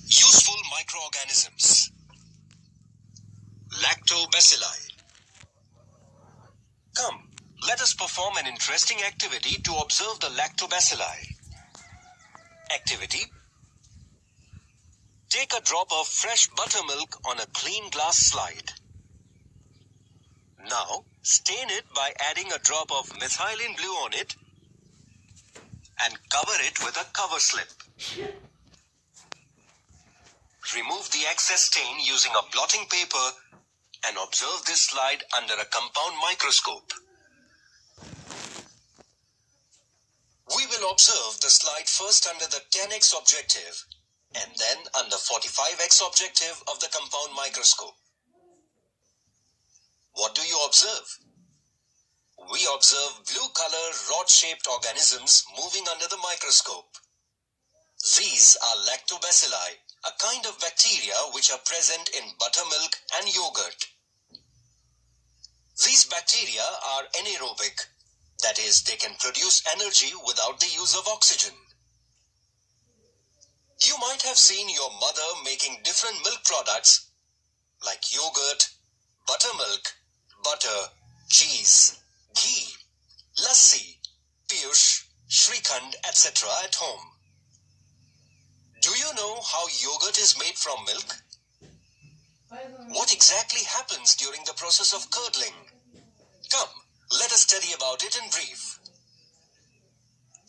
Useful microorganisms. Lactobacilli. Come, let us perform an interesting activity to observe the lactobacilli. Activity. Take a drop of fresh buttermilk on a clean glass slide. Now, stain it by adding a drop of methylene blue on it and cover it with a cover slip. Remove the excess stain using a blotting paper and observe this slide under a compound microscope. We will observe the slide first under the 10x objective and then under 45x objective of the compound microscope. What do you observe? We observe blue-color rod-shaped organisms moving under the microscope. These are lactobacilli, a kind of bacteria which are present in buttermilk and yogurt. These bacteria are anaerobic, that is, they can produce energy without the use of oxygen. You might have seen your mother making different milk products like yogurt, buttermilk, butter, cheese, ghee, lassi, piyush, shrikhand, etc. at home. Do you know how yogurt is made from milk? What exactly happens during the process of curdling? Come, let us study about it in brief.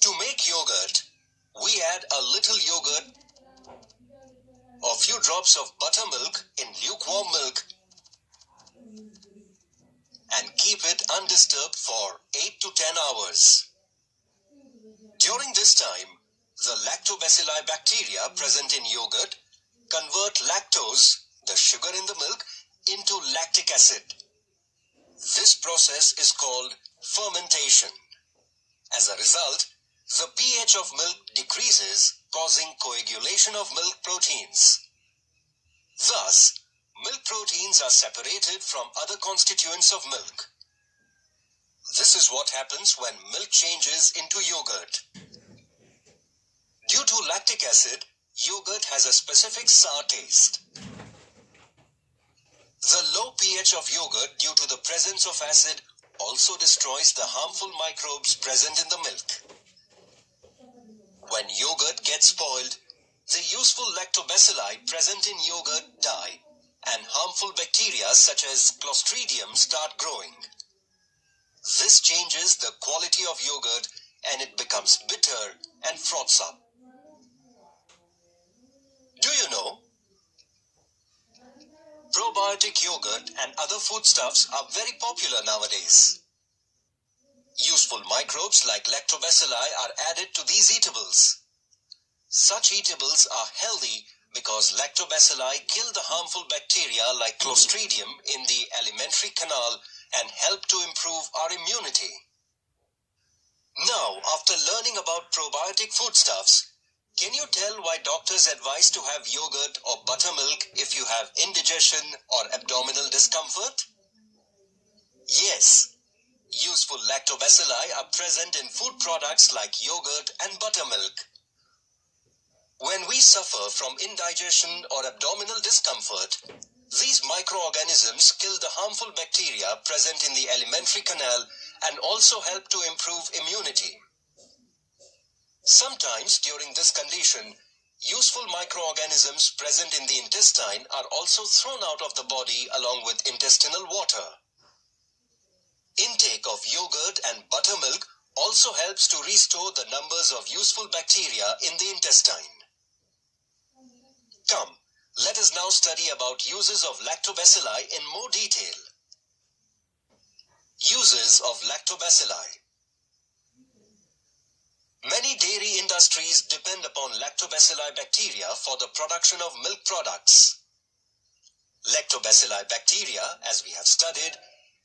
To make yogurt, we add a little yogurt or few drops of buttermilk in lukewarm milk and keep it undisturbed for 8 to 10 hours. During this time, the lactobacilli bacteria present in yogurt convert lactose, the sugar in the milk, into lactic acid. This process is called fermentation. As a result, the pH of milk decreases, causing coagulation of milk proteins. Thus, milk proteins are separated from other constituents of milk. This is what happens when milk changes into yogurt. Due to lactic acid, yogurt has a specific sour taste. The low pH of yogurt due to the presence of acid also destroys the harmful microbes present in the milk. When yogurt gets spoiled, the useful lactobacilli present in yogurt die and harmful bacteria such as Clostridium start growing. This changes the quality of yogurt and it becomes bitter and froths up. Do you know? Probiotic yogurt and other foodstuffs are very popular nowadays. Useful microbes like lactobacilli are added to these eatables. Such eatables are healthy because lactobacilli kill the harmful bacteria like Clostridium in the alimentary canal and help to improve our immunity. Now, after learning about probiotic foodstuffs, can you tell why doctors advise to have yogurt or buttermilk if you have indigestion or abdominal discomfort? Yes, useful lactobacilli are present in food products like yogurt and buttermilk. When we suffer from indigestion or abdominal discomfort, these microorganisms kill the harmful bacteria present in the alimentary canal and also help to improve immunity. Sometimes during this condition, useful microorganisms present in the intestine are also thrown out of the body along with intestinal water. Intake of yogurt and buttermilk also helps to restore the numbers of useful bacteria in the intestine. Come, let us now study about uses of lactobacilli in more detail. Uses of lactobacilli. Many dairy industries depend upon lactobacilli bacteria for the production of milk products. Lactobacilli bacteria, as we have studied,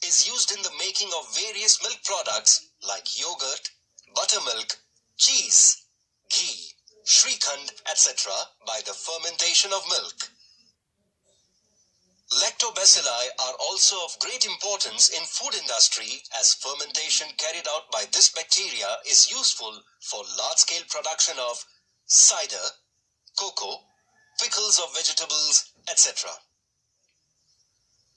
is used in the making of various milk products like yogurt, buttermilk, cheese, ghee, shrikhand, etc. by the fermentation of milk. Lactobacilli are also of great importance in food industry as fermentation carried out by this bacteria is useful for large-scale production of cider, cocoa, pickles of vegetables, etc.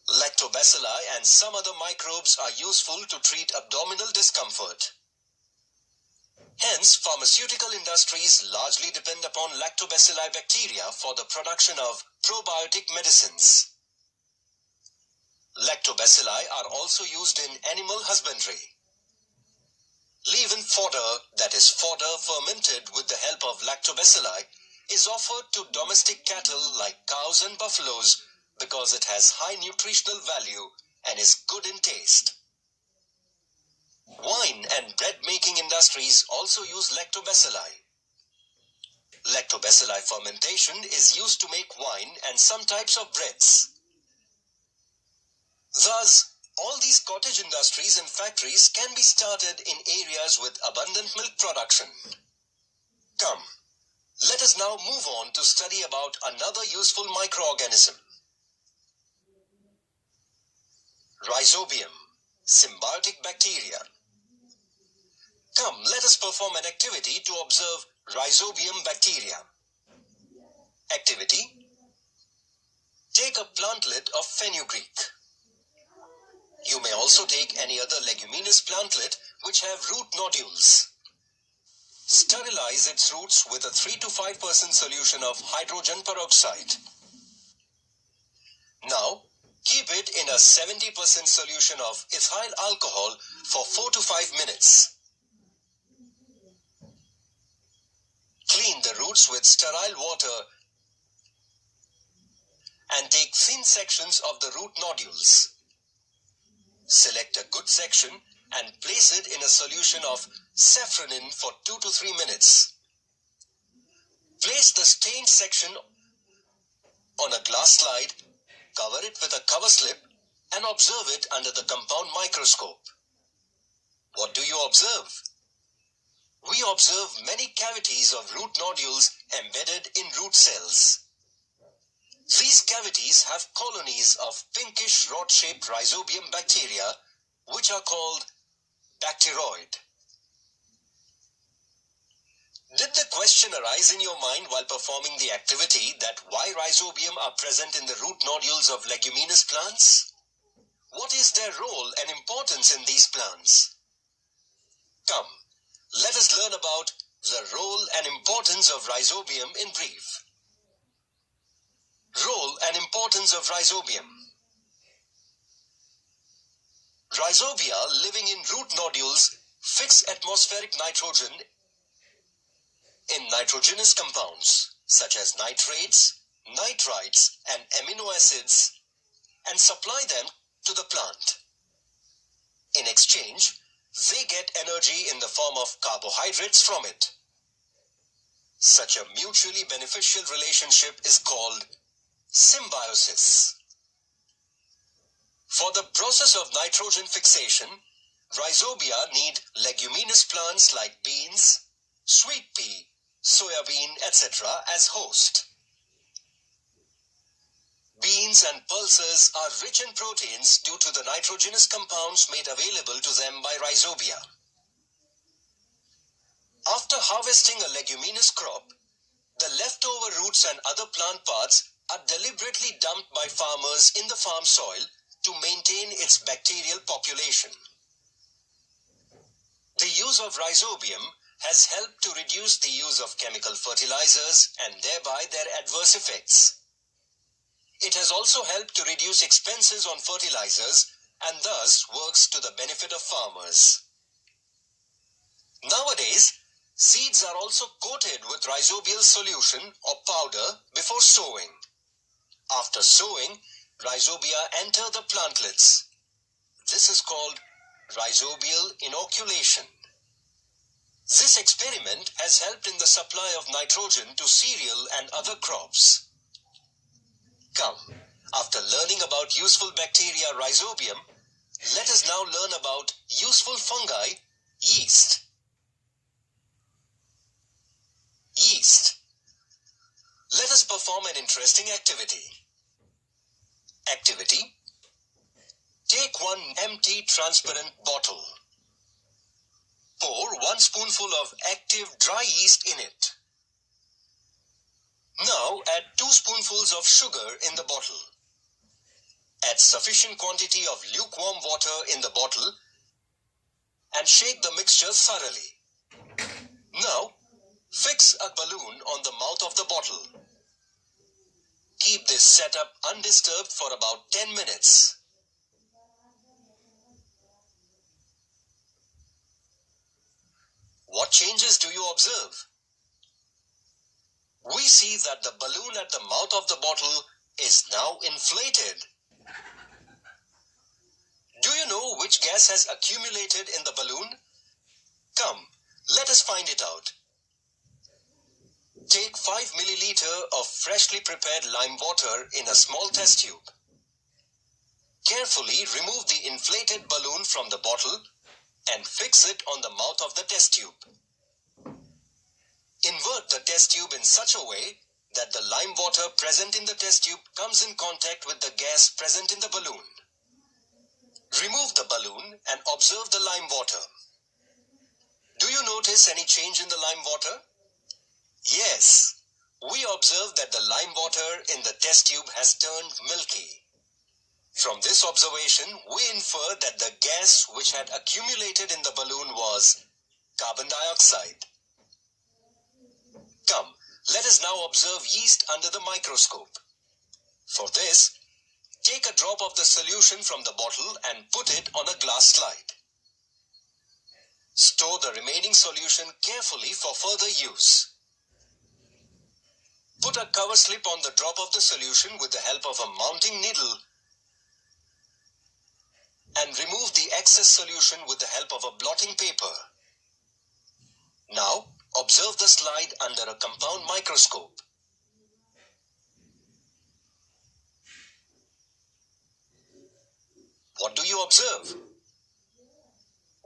Lactobacilli and some other microbes are useful to treat abdominal discomfort. Hence, pharmaceutical industries largely depend upon lactobacilli bacteria for the production of probiotic medicines. Lactobacilli are also used in animal husbandry. Leaven fodder, that is fodder fermented with the help of lactobacilli, is offered to domestic cattle like cows and buffaloes because it has high nutritional value and is good in taste. Wine and bread-making industries also use lactobacilli. Lactobacilli fermentation is used to make wine and some types of breads. Thus, all these cottage industries and factories can be started in areas with abundant milk production. Come, let us now move on to study about another useful microorganism. Rhizobium, symbiotic bacteria. Come, let us perform an activity to observe Rhizobium bacteria. Activity: take a plantlet of fenugreek. You may also take any other leguminous plantlet which have root nodules. Sterilize its roots with a 3 to 5% solution of hydrogen peroxide. Now, keep it in a 70% solution of ethyl alcohol for 4 to 5 minutes. Clean the roots with sterile water and take thin sections of the root nodules. Select a good section and place it in a solution of safranin for 2 to 3 minutes. Place the stained section on a glass slide, cover it with a cover slip and observe it under the compound microscope. What do you observe? We observe many cavities of root nodules embedded in root cells. These cavities have colonies of pinkish rod-shaped Rhizobium bacteria, which are called bacteroid. Did the question arise in your mind while performing the activity that why Rhizobium are present in the root nodules of leguminous plants? What is their role and importance in these plants? Come, let us learn about the role and importance of Rhizobium in brief. Role and importance of Rhizobium. Rhizobia living in root nodules fix atmospheric nitrogen in nitrogenous compounds such as nitrates, nitrites and amino acids and supply them to the plant. In exchange, they get energy in the form of carbohydrates from it. Such a mutually beneficial relationship is called symbiosis. For the process of nitrogen fixation, Rhizobia need leguminous plants like beans, sweet pea, soybean, etc. as host. Beans and pulses are rich in proteins due to the nitrogenous compounds made available to them by Rhizobia. After harvesting a leguminous crop, the leftover roots and other plant parts are deliberately dumped by farmers in the farm soil to maintain its bacterial population. The use of Rhizobium has helped to reduce the use of chemical fertilizers and thereby their adverse effects. It has also helped to reduce expenses on fertilizers and thus works to the benefit of farmers. Nowadays, seeds are also coated with rhizobial solution or powder before sowing. After sowing, Rhizobia enter the plantlets. This is called rhizobial inoculation. This experiment has helped in the supply of nitrogen to cereal and other crops. Come, after learning about useful bacteria Rhizobium, let us now learn about useful fungi, yeast. Yeast. Let us perform an interesting activity. Activity: take one empty transparent bottle. Pour 1 spoonful of active dry yeast in it. Now add 2 2 spoonfuls of sugar in the bottle. Add sufficient quantity of lukewarm water in the bottle and shake the mixture thoroughly. Now, fix a balloon on the mouth of the bottle. Keep this setup undisturbed for about 10 minutes. What changes do you observe? We see that the balloon at the mouth of the bottle is now inflated. Do you know which gas has accumulated in the balloon? Come, let us find it out. Take 5 milliliter of freshly prepared lime water in a small test tube. Carefully remove the inflated balloon from the bottle and fix it on the mouth of the test tube. Invert the test tube in such a way that the lime water present in the test tube comes in contact with the gas present in the balloon. Remove the balloon and observe the lime water. Do you notice any change in the lime water? Yes, we observe that the lime water in the test tube has turned milky. From this observation, we infer that the gas which had accumulated in the balloon was carbon dioxide. Come, let us now observe yeast under the microscope. For this, take a drop of the solution from the bottle and put it on a glass slide. Store the remaining solution carefully for further use. Put a cover slip on the drop of the solution with the help of a mounting needle and remove the excess solution with the help of a blotting paper. Now, observe the slide under a compound microscope. What do you observe?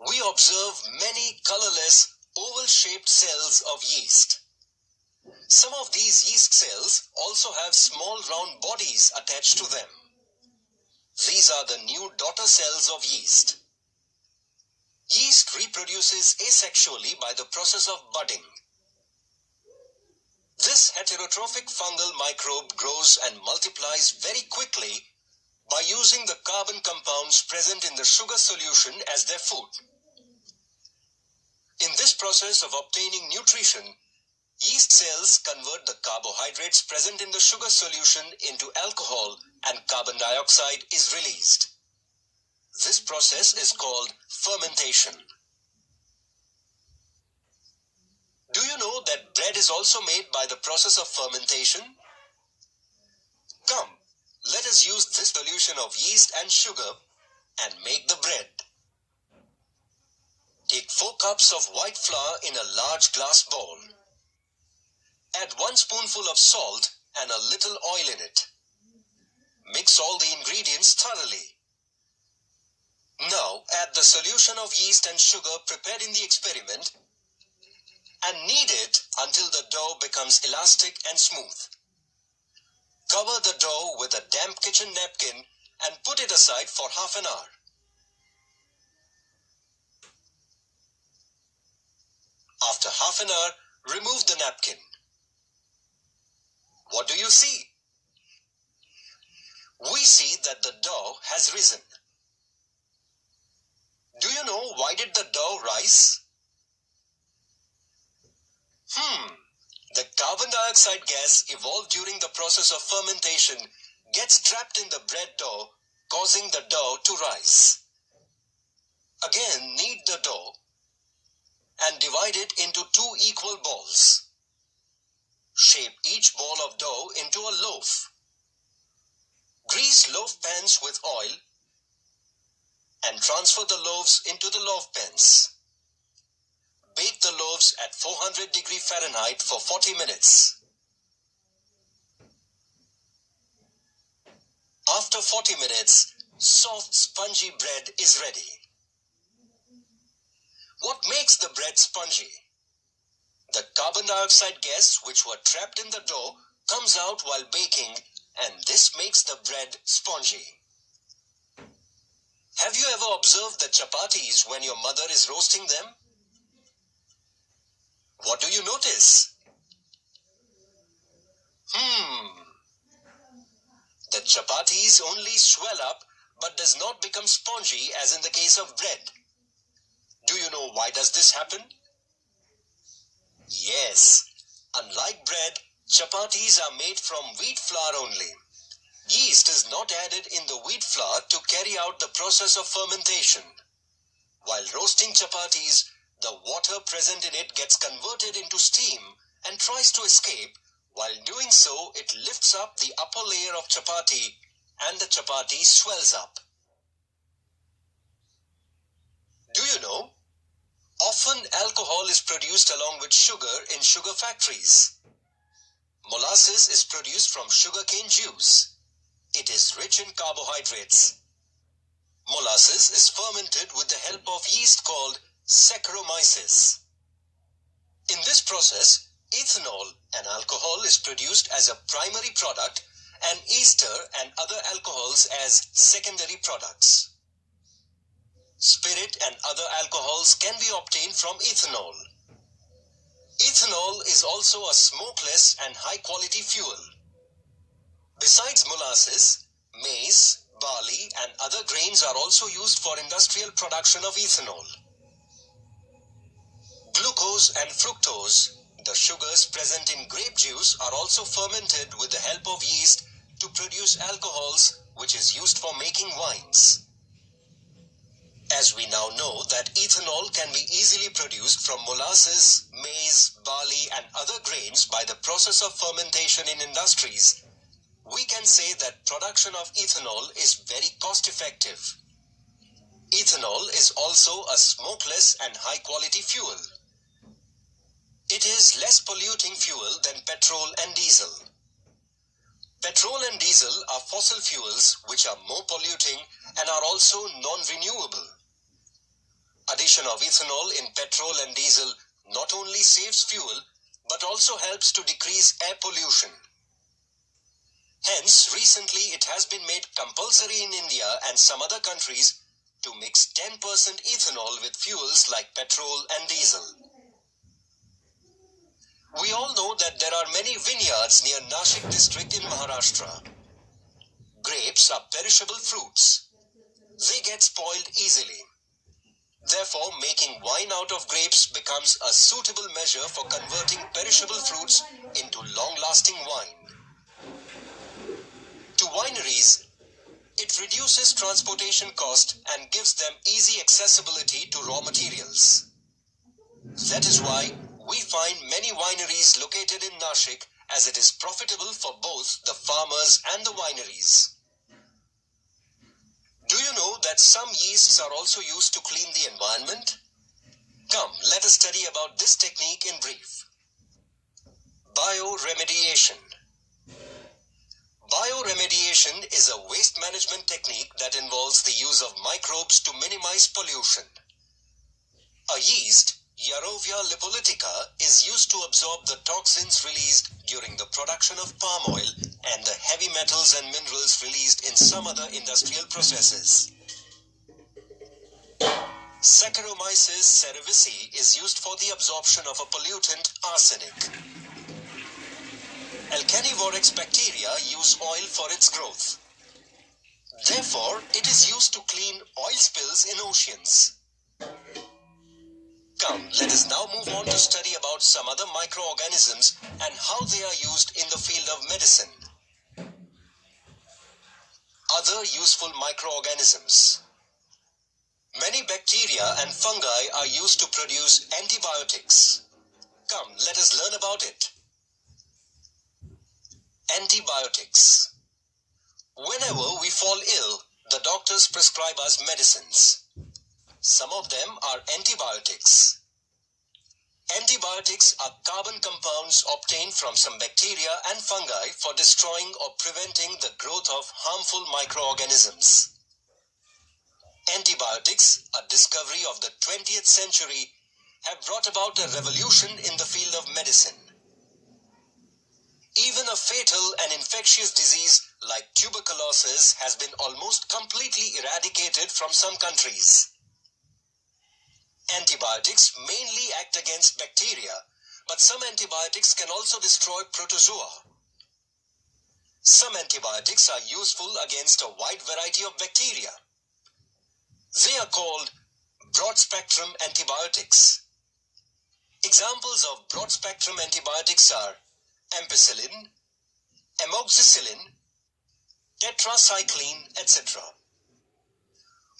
We observe many colorless, oval-shaped cells of yeast. Some of these yeast cells also have small round bodies attached to them. These are the new daughter cells of yeast. Yeast reproduces asexually by the process of budding. This heterotrophic fungal microbe grows and multiplies very quickly by using the carbon compounds present in the sugar solution as their food. In this process of obtaining nutrition, yeast cells convert the carbohydrates present in the sugar solution into alcohol and carbon dioxide is released. This process is called fermentation. Do you know that bread is also made by the process of fermentation? Come, let us use this solution of yeast and sugar and make the bread. Take 4 cups of white flour in a large glass bowl. Add 1 spoonful of salt and a little oil in it. Mix all the ingredients thoroughly. Now add the solution of yeast and sugar prepared in the experiment and knead it until the dough becomes elastic and smooth. Cover the dough with a damp kitchen napkin and put it aside for half an hour. After half an hour, remove the napkin. What do you see? We see that the dough has risen. Do you know why did the dough rise? The carbon dioxide gas evolved during the process of fermentation gets trapped in the bread dough, causing the dough to rise. Again, knead the dough and divide it into 2 equal balls. Shape each ball of dough into a loaf. Grease loaf pans with oil and transfer the loaves into the loaf pans. Bake the loaves at 400 degree Fahrenheit for 40 minutes. After 40 minutes, soft spongy bread is ready. What makes the bread spongy? The carbon dioxide gas which were trapped in the dough comes out while baking, and this makes the bread spongy. Have you ever observed the chapatis when your mother is roasting them? What do you notice? Chapatis only swell up but does not become spongy as in the case of bread. Do you know why does this happen? Yes, unlike bread, chapatis are made from wheat flour only. Yeast is not added in the wheat flour to carry out the process of fermentation. While roasting chapatis, the water present in it gets converted into steam and tries to escape. While doing so, it lifts up the upper layer of chapati and the chapati swells up. Do you know? Often alcohol is produced along with sugar in sugar factories. Molasses is produced from sugarcane juice. It is rich in carbohydrates. Molasses is fermented with the help of yeast called Saccharomyces. In this process, ethanol, an alcohol, is produced as a primary product and ester and other alcohols as secondary products. Spirit and other alcohols can be obtained from ethanol. Ethanol is also a smokeless and high-quality fuel. Besides molasses, maize, barley and other grains are also used for industrial production of ethanol. Glucose and fructose, the sugars present in grape juice, are also fermented with the help of yeast to produce alcohols, which is used for making wines. As we now know that ethanol can be easily produced from molasses, maize, barley and other grains by the process of fermentation in industries, we can say that production of ethanol is very cost-effective. Ethanol is also a smokeless and high-quality fuel. It is less polluting fuel than petrol and diesel. Petrol and diesel are fossil fuels which are more polluting and are also non-renewable. Addition of ethanol in petrol and diesel not only saves fuel but also helps to decrease air pollution. Hence, recently it has been made compulsory in India and some other countries to mix 10% ethanol with fuels like petrol and diesel. We all know that there are many vineyards near Nashik district in Maharashtra. Grapes are perishable fruits. They get spoiled easily. Therefore, making wine out of grapes becomes a suitable measure for converting perishable fruits into long-lasting wine. To wineries, it reduces transportation cost and gives them easy accessibility to raw materials. That is why we find many wineries located in Nashik, as it is profitable for both the farmers and the wineries. Do you know that some yeasts are also used to clean the environment? Come, let us study about this technique in brief. Bioremediation. Bioremediation is a waste management technique that involves the use of microbes to minimize pollution. A yeast, Yarovia lipolytica, is used to absorb the toxins released during the production of palm oil and the heavy metals and minerals released in some other industrial processes. Saccharomyces cerevisiae is used for the absorption of a pollutant, arsenic. Alkanivorex bacteria use oil for its growth. Therefore, it is used to clean oil spills in oceans. Come, let us now move on to study about some other microorganisms and how they are used in the field of medicine. Other useful microorganisms. Many bacteria and fungi are used to produce antibiotics. Come, let us learn about it. Antibiotics. Whenever we fall ill, the doctors prescribe us medicines. Some of them are antibiotics. Antibiotics are carbon compounds obtained from some bacteria and fungi for destroying or preventing the growth of harmful microorganisms. Antibiotics, a discovery of the 20th century, have brought about a revolution in the field of medicine. Even a fatal and infectious disease like tuberculosis has been almost completely eradicated from some countries. Antibiotics mainly act against bacteria, but some antibiotics can also destroy protozoa. Some antibiotics are useful against a wide variety of bacteria. They are called broad-spectrum antibiotics. Examples of broad-spectrum antibiotics are ampicillin, amoxicillin, tetracycline, etc.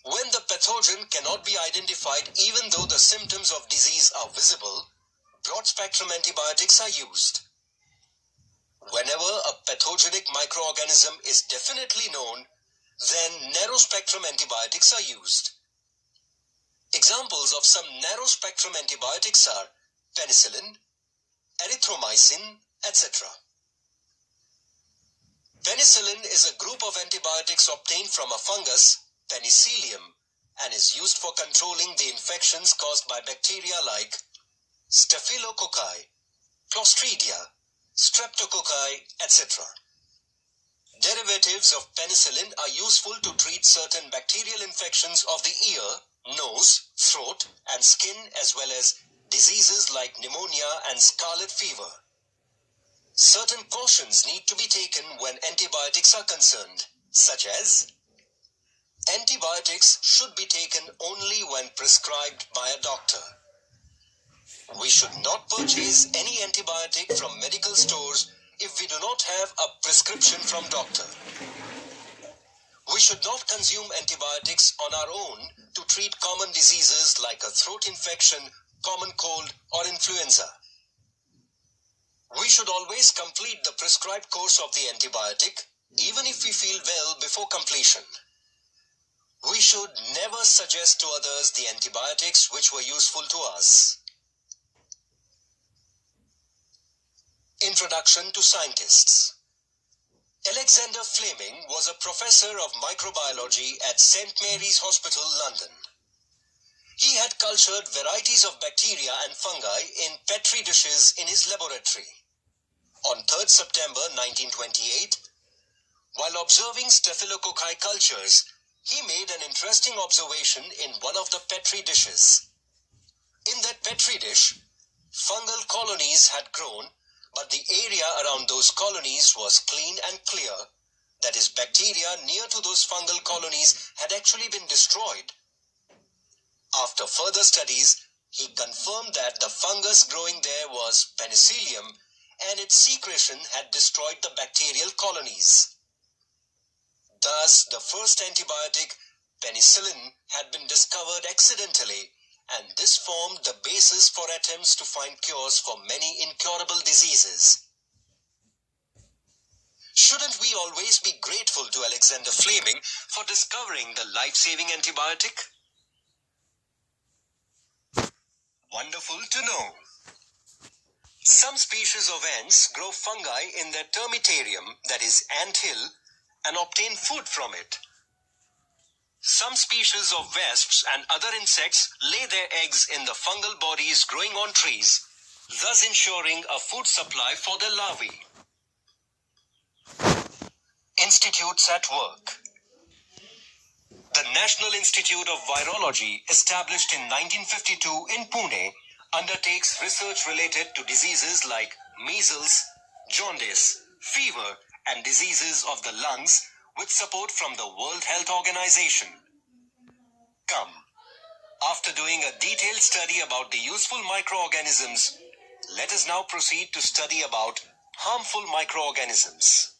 When the pathogen cannot be identified even though the symptoms of disease are visible, broad-spectrum antibiotics are used. Whenever a pathogenic microorganism is definitely known, then narrow-spectrum antibiotics are used. Examples of some narrow-spectrum antibiotics are penicillin, erythromycin, etc. Penicillin is a group of antibiotics obtained from a fungus, Penicillium, and is used for controlling the infections caused by bacteria like Staphylococci, Clostridia, Streptococci, etc. Derivatives of penicillin are useful to treat certain bacterial infections of the ear, nose, throat, and skin, as well as diseases like pneumonia and scarlet fever. Certain cautions need to be taken when antibiotics are concerned, such as antibiotics should be taken only when prescribed by a doctor. We should not purchase any antibiotic from medical stores if we do not have a prescription from doctor. We should not consume antibiotics on our own to treat common diseases like a throat infection, common cold, or influenza. We should always complete the prescribed course of the antibiotic, even if we feel well before completion. We should never suggest to others the antibiotics which were useful to us. Introduction to scientists. Alexander Fleming was a professor of microbiology at St. Mary's Hospital, London. He had cultured varieties of bacteria and fungi in petri dishes in his laboratory. On 3rd September 1928, while observing Staphylococci cultures, he made an interesting observation in one of the petri dishes. In that petri dish, fungal colonies had grown, but the area around those colonies was clean and clear. That is, bacteria near to those fungal colonies had actually been destroyed. After further studies, he confirmed that the fungus growing there was Penicillium, and its secretion had destroyed the bacterial colonies. Thus, the first antibiotic, penicillin, had been discovered accidentally, and this formed the basis for attempts to find cures for many incurable diseases. Shouldn't we always be grateful to Alexander Fleming for discovering the life-saving antibiotic? Wonderful to know. Some species of ants grow fungi in their termitarium, that is, ant hill, and obtain food from it. Some species of wasps and other insects lay their eggs in the fungal bodies growing on trees, thus ensuring a food supply for their larvae. Institutes at work. The National Institute of Virology, established in 1952 in Pune, undertakes research related to diseases like measles, jaundice, fever, and diseases of the lungs with support from the World Health Organization. Come, after doing a detailed study about the useful microorganisms, let us now proceed to study about harmful microorganisms.